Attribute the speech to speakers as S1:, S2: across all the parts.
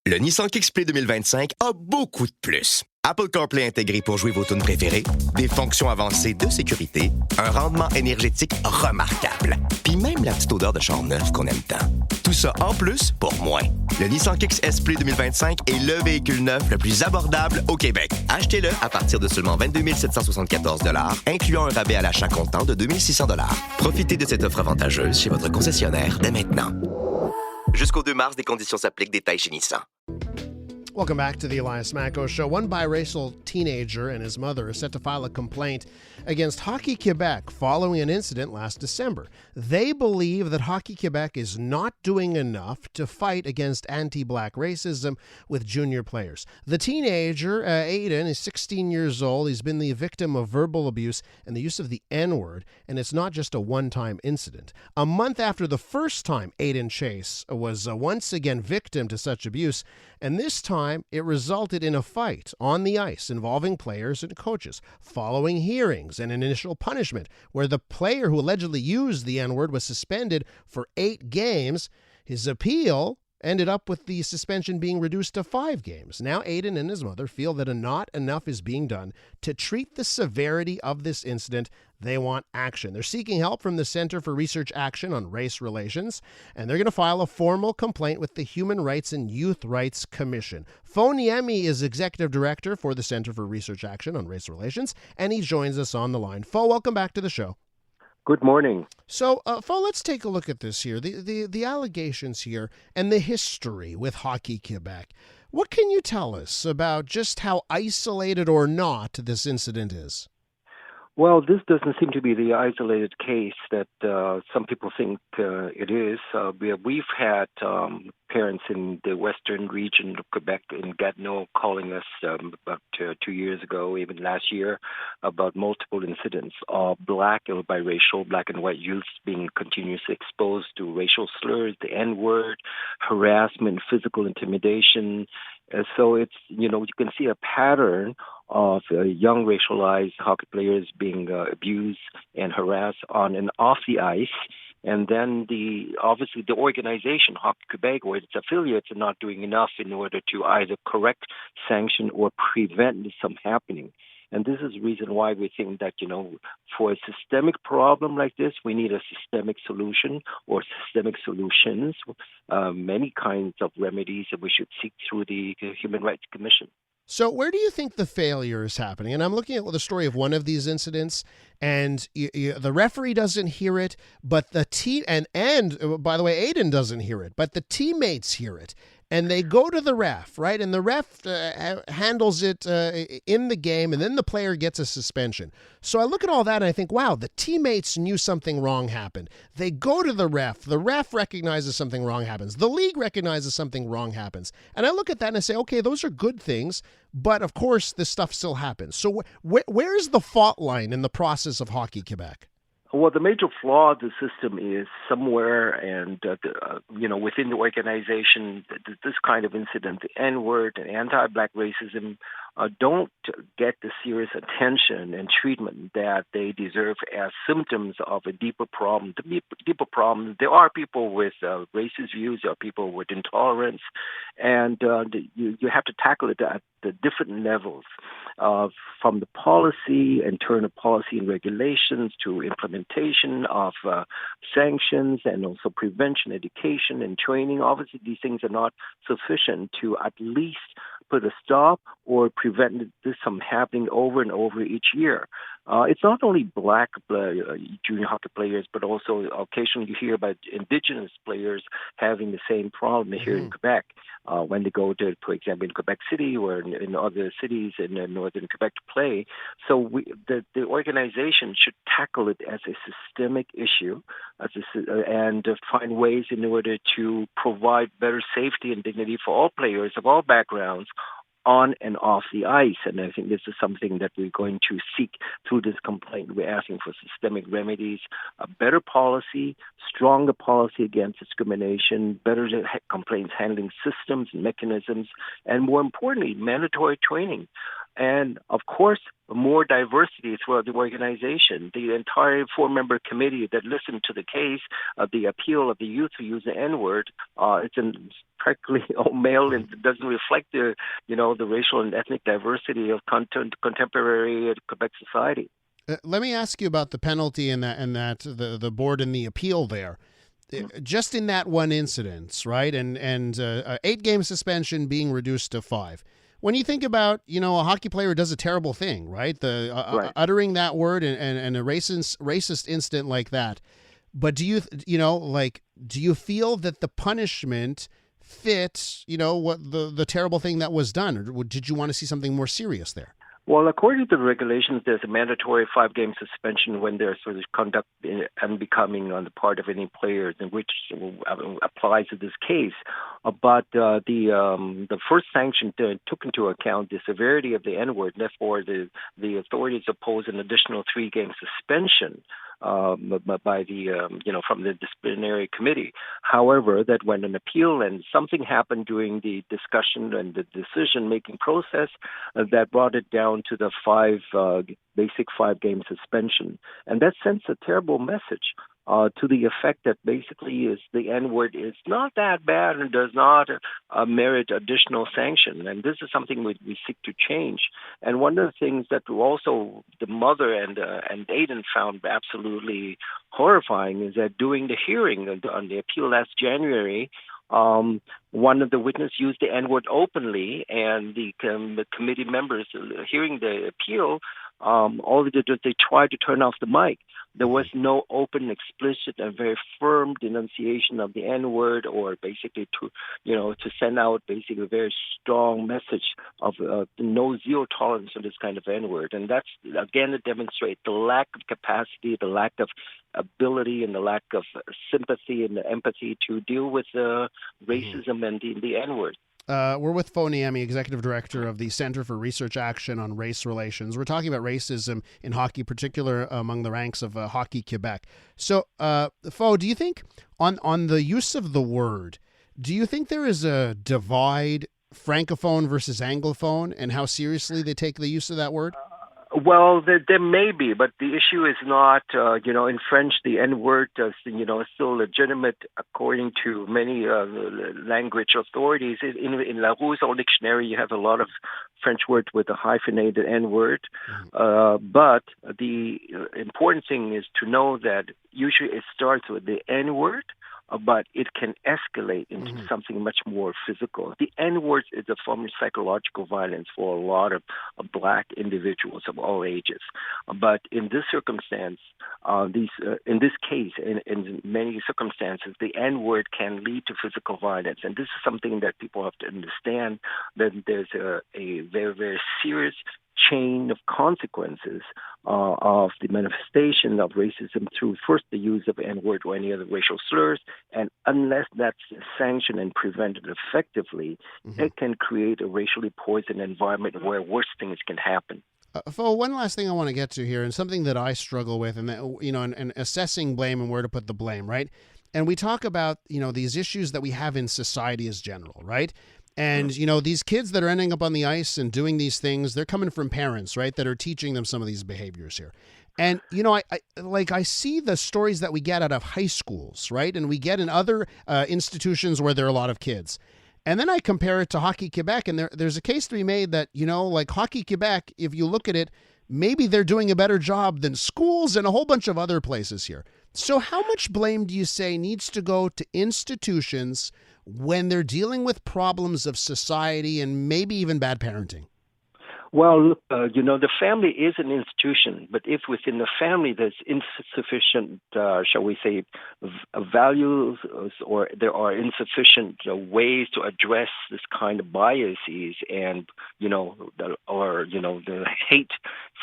S1: Le Nissan Kick-Play 2025 a beaucoup de plus. Apple CarPlay intégré pour jouer vos tunes préférées, des fonctions avancées de sécurité, un rendement énergétique remarquable, puis même la petite odeur de char neuf qu'on aime tant. Tout ça en plus pour moins. Le Nissan Kick Play 2025 est le véhicule neuf le plus abordable au Québec. Achetez-le à partir de seulement 22 774 $, incluant un rabais à l'achat comptant de 2 600 $. Profitez de cette offre avantageuse chez votre concessionnaire dès maintenant. Jusqu'au 2 mars, des conditions s'appliquent. Détails chez Nissan.
S2: Welcome back to the Elias Macko Show. One biracial teenager and his mother are set to file a complaint against Hockey Quebec following an incident last December. They believe that Hockey Quebec is not doing enough to fight against anti-black racism with junior players. The teenager, Aiden, is 16 years old. He's been the victim of verbal abuse and the use of the N-word, and it's not just a one-time incident. A month after the first time Aiden Chase was once again victim to such abuse, and this time it resulted in a fight on the ice involving players and coaches, following hearings and an initial punishment where the player who allegedly used the N-word was suspended for 8 games. His appeal ended up with the suspension being reduced to 5 games. Now Aiden and his mother feel that not enough is being done to treat the severity of this incident. They want action. They're seeking help from the Center for Research Action on Race Relations, and they're going to file a formal complaint with the Human Rights and Youth Rights Commission. Niemi is Executive Director for the Center for Research Action on Race Relations, and he joins us on the line. Welcome back to the show.
S3: Good morning.
S2: So, let's take a look at this here, the allegations here and the history with Hockey Quebec. What can you tell us about just how isolated or not this incident is?
S3: Well, this doesn't seem to be the isolated case that some people think it is. We've had parents in the western region of Quebec in Gatineau calling us about 2 years ago, even last year, about multiple incidents of black or biracial, black and white youths being continuously exposed to racial slurs, the N-word, harassment, physical intimidation. So it's, you can see a pattern of young racialized hockey players being abused and harassed on and off the ice. And then obviously the organization, Hockey Quebec, or its affiliates, are not doing enough in order to either correct, sanction, or prevent this from happening. And this is the reason why we think that, for a systemic problem like this, we need a systemic solution or systemic solutions, many kinds of remedies that we should seek through the Human Rights Commission.
S2: So where do you think the failure is happening? And I'm looking at the story of one of these incidents, and the referee doesn't hear it, but the team, and by the way, Aiden doesn't hear it, but the teammates hear it. And they go to the ref, right? And the ref handles it in the game, and then the player gets a suspension. So I look at all that, and I think, wow, the teammates knew something wrong happened. They go to the ref recognizes something wrong happens. The league recognizes something wrong happens. And I look at that and I say, okay, those are good things, but of course this stuff still happens. So where's the fault line in the process of Hockey Quebec?
S3: Well, the major flaw of the system is somewhere, and within the organization, this kind of incident, the N-word and anti-black racism, don't get the serious attention and treatment that they deserve as symptoms of a deeper problem. The deeper problem, there are people with racist views, there are people with intolerance, and you have to tackle it at the different levels, from the policy, internal policy and regulations, to implementation of sanctions, and also prevention, education, and training. Obviously, these things are not sufficient to at least put a stop or prevent this from happening over and over each year. It's not only black junior hockey players, but also occasionally you hear about indigenous players having the same problem here in Quebec when they go to, for example, in Quebec City or in other cities in northern Quebec to play. So the organization should tackle it as a systemic issue and find ways in order to provide better safety and dignity for all players of all backgrounds on and off the ice. And I think this is something that we're going to seek through this complaint. We're asking for systemic remedies, a better policy, stronger policy against discrimination, better complaints handling systems and mechanisms, and more importantly, mandatory training. And of course, more diversity throughout the organization. The entire four-member committee that listened to the case of the appeal of the youth who use the N-word, practically all male and doesn't reflect the racial and ethnic diversity of contemporary Quebec society.
S2: Let me ask you about the penalty and that the board and the appeal there. Just in that one incident, right? And 8-game suspension being reduced to 5. When you think about, a hockey player does a terrible thing, right?
S3: Right.
S2: Uttering that word and a racist incident like that. But do you feel that the punishment fits, what the terrible thing that was done, or did you want to see something more serious there?
S3: Well, according to the regulations, there's a mandatory 5-game suspension when there's sort of conduct unbecoming on the part of any players, and which applies to this case. But the first sanction took into account the severity of the N-word. Therefore, the authorities opposed an additional 3-game suspension by from the disciplinary committee. However, that when an appeal and something happened during the discussion and the decision-making process that brought it down to the basic 5-game suspension. And that sends a terrible message to the effect that basically is the N-word is not that bad and does not merit additional sanction. And this is something we seek to change. And one of the things that also the mother and Aiden found absolutely horrifying is that during the hearing on the appeal last January, one of the witnesses used the N-word openly, and the committee members hearing the appeal, all they did was they tried to turn off the mic. There was no open, explicit, and very firm denunciation of the N-word, or basically to send out basically a very strong message of no zero tolerance for this kind of N-word. And that's, again, to demonstrate the lack of capacity, the lack of ability, and the lack of sympathy and empathy to deal with racism and the N-word.
S2: We're with Niemi, Executive Director of the Center for Research Action on Race Relations. We're talking about racism in hockey, particular among the ranks of Hockey Quebec. So, do you think, on the use of the word, do you think there is a divide, Francophone versus Anglophone, and how seriously they take the use of that word?
S3: Well, there may be, but the issue is not, in French, the N-word is still legitimate according to many language authorities. In La Rousseau dictionary, you have a lot of French words with a hyphenated N-word. But the important thing is to know that usually it starts with the N-word, but it can escalate into something much more physical. The N-word is a form of psychological violence for a lot of black individuals of all ages. But in this circumstance, in this case, in many circumstances, the N-word can lead to physical violence. And this is something that people have to understand, that there's a very, very serious chain of consequences of the manifestation of racism through first the use of N-word or any other racial slurs, and unless that's sanctioned and prevented effectively, it can create a racially poisoned environment where worse things can happen.
S2: One last thing I want to get to here, and something that I struggle with, and that, and assessing blame and where to put the blame, right? And we talk about, these issues that we have in society as general, right? And, these kids that are ending up on the ice and doing these things, they're coming from parents, right, that are teaching them some of these behaviors here. And, I see the stories that we get out of high schools, right? And we get in other institutions where there are a lot of kids. And then I compare it to Hockey Quebec, and there's a case to be made that, Hockey Quebec, if you look at it, maybe they're doing a better job than schools and a whole bunch of other places here. So how much blame do you say needs to go to institutions when they're dealing with problems of society and maybe even bad parenting?
S3: Well, look, the family is an institution, but if within the family there's insufficient, shall we say, values, or there are insufficient ways to address this kind of biases and, the hate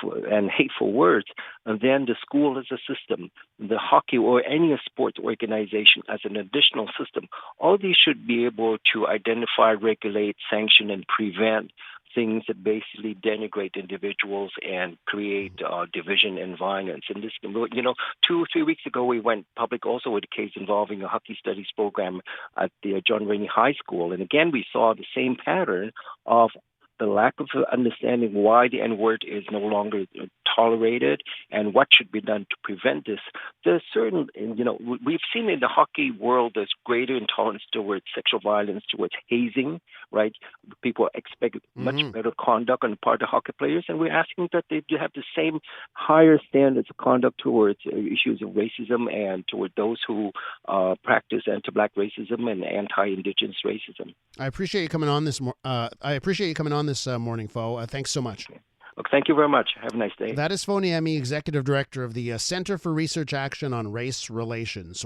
S3: and hateful words, and then the school as a system, the hockey or any sports organization as an additional system, all these should be able to identify, regulate, sanction, and prevent things that basically denigrate individuals and create division and violence. And this, 2 or 3 weeks ago, we went public also with a case involving a hockey studies program at the John Rainey High School. And again, we saw the same pattern of the lack of understanding why the N-word is no longer tolerated and what should be done to prevent this. There's certain, we've seen in the hockey world there's greater intolerance towards sexual violence, towards hazing, right? People expect much better conduct on the part of hockey players, and we're asking that they have the same higher standards of conduct towards issues of racism and toward those who practice anti-black racism and anti-Indigenous racism.
S2: I appreciate you coming on this. Morning, Fo. Thanks so much.
S3: Okay, thank you very much. Have a nice day.
S2: That is Niemi, Executive Director of the Center for Research Action on Race Relations.